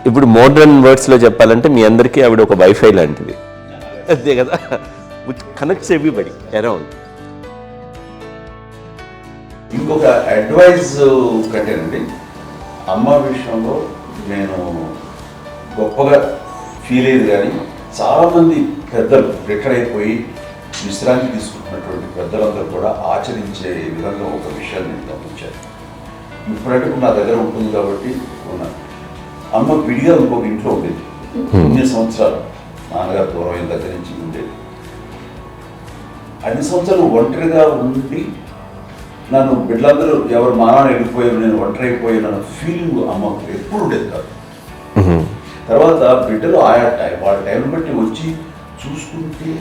ఇప్పుడు మోడర్న్ వర్డ్స్లో చెప్పాలంటే మీ అందరికీ ఆవిడ ఒక వైఫై లాంటిది, అంతే కదా, విచ్ కనెక్ట్స్ ఎవ్రీబడి అరౌండ్. ఇంకొక అడ్వైజ్ కట్టేనండి, అమ్మ విషయంలో నేను గొప్పగా ఫీల్ అయ్యేది, కానీ చాలామంది పెద్దలు రిటైర్ అయిపోయి విశ్రాంతి తీసుకుంటున్నటువంటి పెద్దలందరూ కూడా ఆచరించే విధంగా ఒక విషయాన్ని నేను గమనించాను. ఇప్పుడంటే నా దగ్గర ఉంటుంది కాబట్టి ఉన్నాను. అమ్మ విడిగా ఇంకొక ఇంట్లో ఉండేది, ఎన్ని సంవత్సరాలు నాన్నగారు దూరం అయిన దగ్గర నుంచి ఉండేది. అన్ని సంవత్సరాలు ఒంటరిగా ఉండి నన్ను బిడ్డలందరూ ఎవరు మా నాన్న వెళ్ళిపోయారు, నేను ఒంటరి అయిపోయాను ఫీలింగ్ అమ్మకు ఎప్పుడు ఉండేది కాదు. తర్వాత బిడ్డలు ఆయా వాళ్ళ టైం బట్టి వచ్చి చూసుకుంటే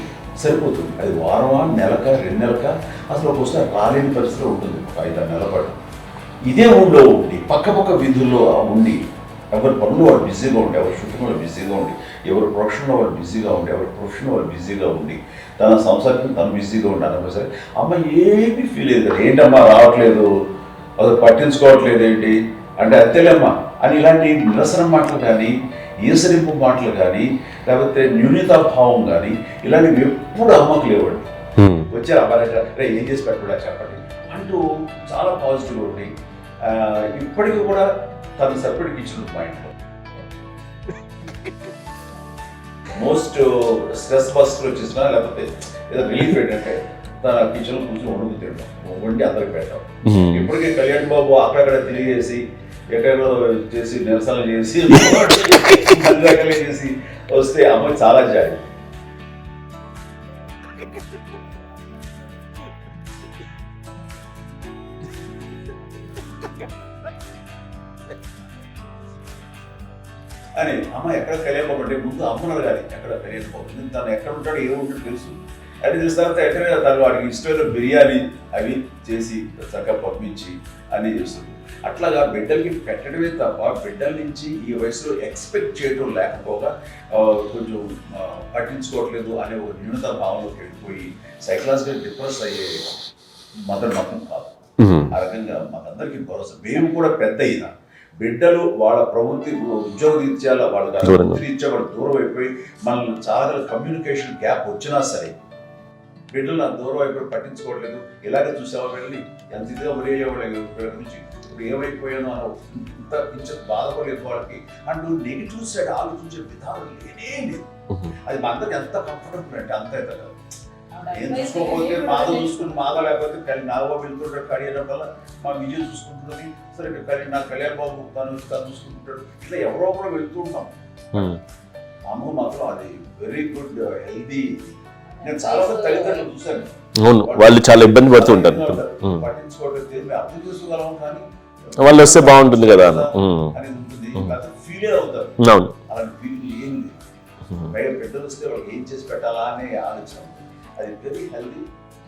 సరిపోతుంది. అది వారమా, నెలక, 2 నెలక, అసలు ఒకసారి రాలేని పరిస్థితిలో ఉంటుంది. ఒక 5-6 నెలల పాటు ఇదే ఊళ్ళో ఉండి పక్క వీధుల్లో ఉండి ఎవరి పనులు వాళ్ళు బిజీగా ఉండి, ఎవరి షూటింగ్ వాళ్ళు బిజీగా ఉండి, ఎవరి ప్రొఫెషన్లో వాళ్ళు బిజీగా ఉండి, ఎవరి ప్రొఫెషన్ వాళ్ళు బిజీగా ఉండి, తన సంసారం తను బిజీగా ఉండాలి. సరే అమ్మ ఏమీ ఫీల్ అయ్యేది, ఏంటమ్మా రావట్లేదు, అసలు పట్టించుకోవట్లేదు ఏంటి అంటే, అంతేలేమ్మా అని ఇలాంటి నిరసన మాటలు కానీ, ఈసరింపు మాటలు కానీ, లేకపోతే న్యూనతాభావం కానీ ఇలాంటివి ఎప్పుడు అమ్మకు లేవండి. వచ్చారు అబ్బాయి రే ఏం చేసి పెట్టకుండా చెప్పండి అంటూ చాలా పాజిటివ్గా ఉండి ఇప్పటికీ కూడా తను సపరేట్ కిచెన్ మా ఇంట్లో. మోస్ట్ స్ట్రెస్ బస్టర్ వచ్చేసినా లేకపోతే ఏదో రిలీఫ్ ఏంటంటే తన కిచెన్లో కూర్చొని వండుకు తింటాం, వండి అందరికి పెట్టాం. ఇప్పటికే కళ్యాణ్ బాబు అక్కడక్కడ తిరిగేసి ఎక్కడో చేసి నిరసనలు చేసి చేసి వస్తే అమ్మ చాలా జాలి. అని అమ్మ ఎక్కడ కలియకపోతే ముందు అమ్మన్నారు కానీ ఎక్కడ కలియకపోతుంది, తను ఎక్కడ ఉంటాడో ఏముంటాడో తెలుసు. అది తెలిసిన తర్వాత ఎక్కడ తను వాడికి ఇష్టమైన బిర్యానీ అవి చేసి చక్కగా పంపించి అన్నీ చేస్తుంది. అట్లాగా బిడ్డలకి పెట్టడమే తప్ప బిడ్డల నుంచి ఈ వయసులో ఎక్స్పెక్ట్ చేయడం లేకపోగా కొంచెం పట్టించుకోవట్లేదు అనే ఒక న్యూనత భావంలోకి వెళ్ళిపోయి సైకలాజికల్ డిప్రెస్ అయ్యే మదర్ మాత్రం కాదు. ఆ రకంగా మనందరికీ భరోసా. మేము కూడా పెద్ద అయినా బిడ్డలు వాళ్ళ ప్రవృత్తి ఉద్యోగ రీత్యా వాళ్ళ వృత్తి రీత్యా వాళ్ళు దూరం అయిపోయి మనల్ని చాలా కమ్యూనికేషన్ గ్యాప్ వచ్చినా సరే బిడ్డలు నాకు దూరం అయిపోయి పట్టించుకోవట్లేదు. ఇలాగే చూసేవా బిడ్డని ఎంత ఇదిగా ఒరేయేవాళ్ళు పిల్లల నుంచి ఇప్పుడు ఏమైపోయానో అని ఇంత కొంచెం బాధపడలేదు వాళ్ళకి అంటూ నెగిటివ్ సైడ్ ఆలోచించే విధానం లేనే లేదు. అది మా అందరికి ఎంత కంఫర్టబుల్ అంటే అంత అయితే కదా. నేను చూసుకోకపోతే మాద చూసుకుని మాద లేకపోతే నాగో వెళ్తుంటాడు కళ్యాణం వల్ల మా విజయం చూసుకుంటున్నది సరే నా కళ్యాణ్ బాబు తను చూసుకుంటుంటాడు. ఇట్లా ఎవరో కూడా వెళ్తూ ఉంటాం. అమ్మ మాత్రం అది వెరీ గుడ్ హెల్దీ. నేను చాలా మంది తల్లిదండ్రులు చూశాను, వాళ్ళు చాలా ఇబ్బంది పడుతూ ఉంటారు, పట్టించుకోవట్లేదు, అర్థం చేసుకోగలం కానీ వాళ్ళు వస్తే బాగుంటుంది కదా అని ఉంటుంది. ఫీల్ అవుతారు. అలాంటి ఫీల్ ఏం లేదు. బయట పెద్దలు వస్తే వాళ్ళకి ఏం చేసి పెట్టాలా అనే ఆలోచన. అది వెరీ హెల్దీ.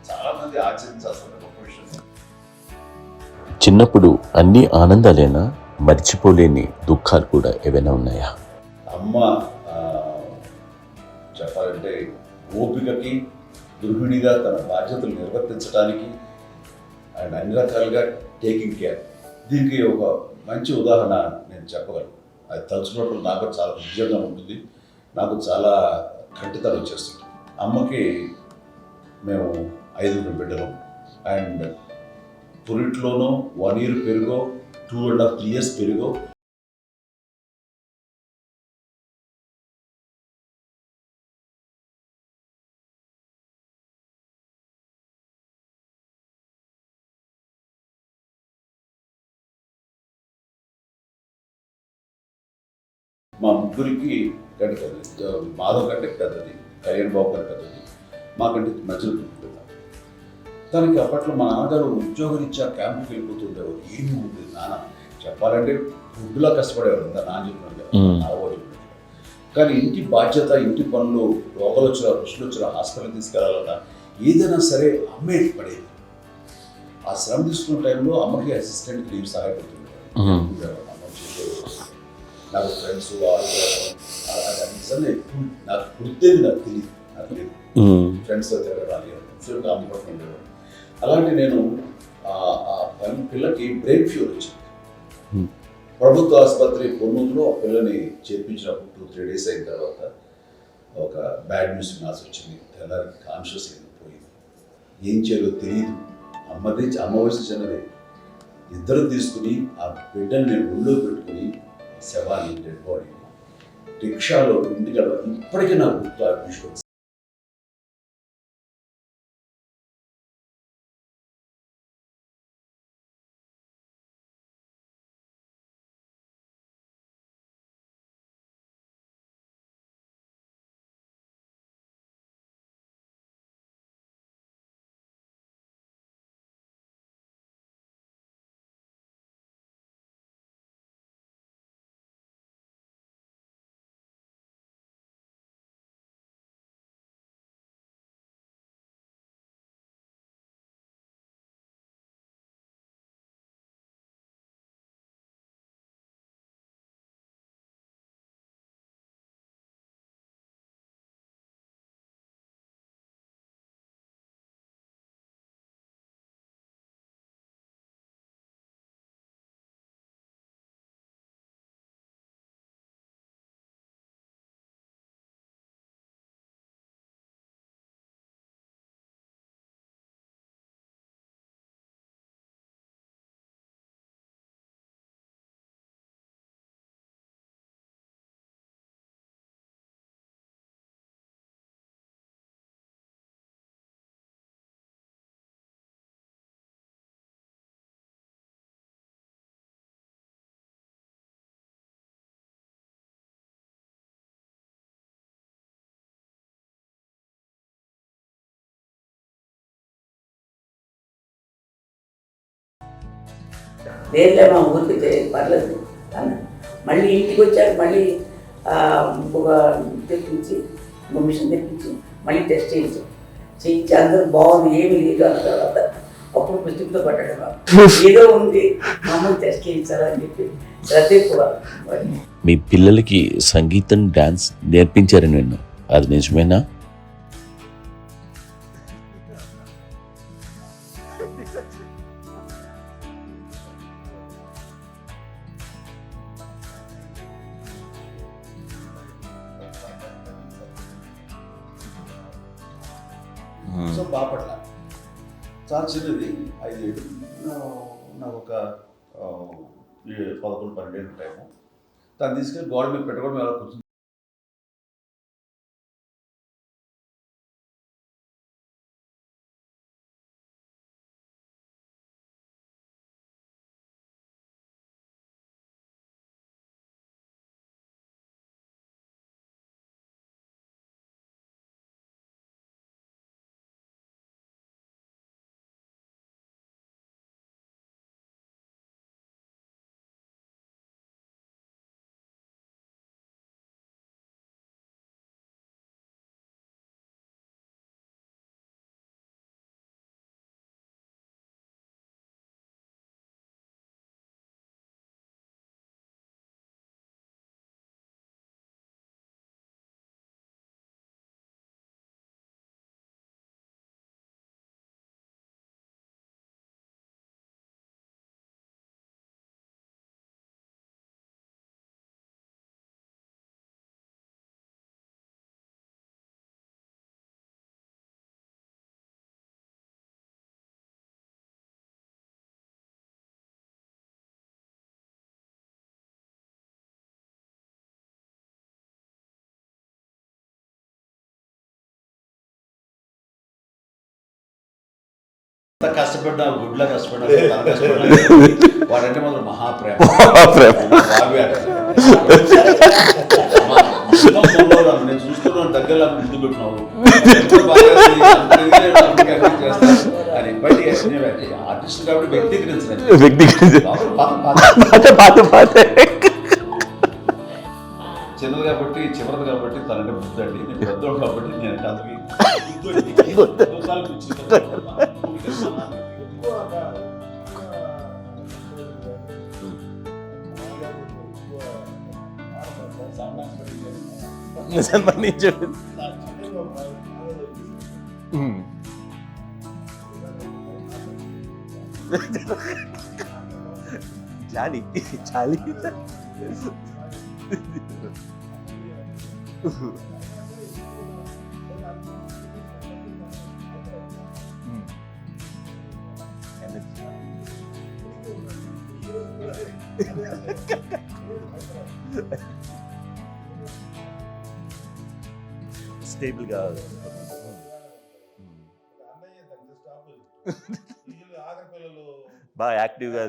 చాలా మంది ఆచరించాల్సిన గొప్ప విషయం. చిన్నప్పుడు అన్ని ఆనందాలేనా, మర్చిపోలేని దుఃఖాలు కూడా ఏవైనా ఉన్నాయా? అమ్మ చెప్పాలంటే ఓపికకి, గృహిణిగా తన బాధ్యతలు నిర్వర్తించడానికి అండ్ అన్ని రకాలుగా టేకింగ్ కేర్, దీనికి ఒక మంచి ఉదాహరణ నేను చెప్పగలను. అది తలుచుకున్నప్పుడు నాకు చాలా విజయంగా ఉంటుంది, నాకు చాలా కంటితలు వచ్చేస్తుంది. అమ్మకి మేము 5 బిడ్డలు అండ్ పురిట్లోనూ 1 year పెరుగో 2.5 years పెరుగో మా ముగ్గురికి కంటే మాధవ్ కంటే పెద్దది, కళ్యాణ్ బాబు కంటే పెద్దది, మాకంటే మధ్యలో పిల్ల. తనకి అప్పట్లో మా నాన్నగారు ఉద్యోగరీత్యా క్యాంపుకి వెళ్ళిపోతుండేవారు. ఏమీ ఉంటుంది నాన్న చెప్పాలంటే ఫుడ్లా కష్టపడేవారు నాన్న చెప్పినట్టు. కానీ ఇంటి బాధ్యత, ఇంటి పనులు, రోగాలు వచ్చినా రుచులు వచ్చినా హాస్పిటల్ తీసుకెళ్లాలన్నా ఏదైనా సరే అమ్మే పడేది. ఆ శ్రమ తీసుకున్న టైంలో అమ్మకి అసిస్టెంట్కి నేను సహాయపడుతుండేవారు. నాకు ఫ్రెండ్స్ నిజంగా నాకు గుర్తేది నాకు తెలియదు ఫ్రెండ్స్ తిరగడాలి అమ్మపడుతుండేవాడు. అలాంటి నేను ఆ పిల్లకి బ్రెయిన్ ఫ్యూర్ వచ్చింది. ప్రభుత్వ ఆసుపత్రి పొన్నూరులో ఆ పిల్లని చేర్పించినప్పుడు 2-3 days అయిన తర్వాత ఒక బ్యాడ్ న్యూస్ వినాల్సి వచ్చింది. తెల్లారికి కాన్షియస్ పోయింది. ఏం చేయాలో తెలియదు. అమ్మ వయసు చిన్నదే. ఇద్దరు తీసుకుని ఆ బిడ్డని నేను ఒళ్ళో పెట్టుకుని శవాన్ని, డెడ్ బాడీని రిక్షాలో ఇంటికి ఇప్పటికీ నాకు గుర్తు ఆ విషయం. లేదులే మా ఊరికి పర్లేదు అన్న. మళ్ళీ ఇంటికి వచ్చాక మళ్ళీ ఒక తెప్పించి మిషన్ తెప్పించి మళ్ళీ టెస్ట్ చేయించి అందరూ బాగుంది, ఏమి లేదు అన్న తర్వాత అప్పుడు పుస్తకంతో పట్టడం ఏదో ఉంది, మమ్మల్ని టెస్ట్ చేయించాలని చెప్పి శ్రద్ధ ఎక్కువ. మీ పిల్లలకి సంగీతం, డాన్స్ నేర్పించారని విన్నా, అది నిజమేనా? సో బాపట్ల చాలా చిన్నది, 5 ఏళ్ళు. నాకు ఒక 11-12 ఏళ్ళు ఉంటాయేమో. తను తీసుకెళ్ళి గోడ మీద పెట్టుకోవడం ఎలా కూర్చుంది. కష్టపడ్డా గుడ్లా కష్టపడ్డా వాడంటే మాత్రం మహాప్రేమ. నేను చూస్తున్నాను దగ్గరలో ముందు పెట్టినావు అని బయట ఆర్టిస్ట్ కాబట్టి చిన్నది కాబట్టి చివరిది కాబట్టి తనంటే బుద్ధండి. నేను పెద్దోడు కాబట్టి నేను అందుకే జాలి జాలి స్టేబుల్ గా బాగా యాక్టివ్గా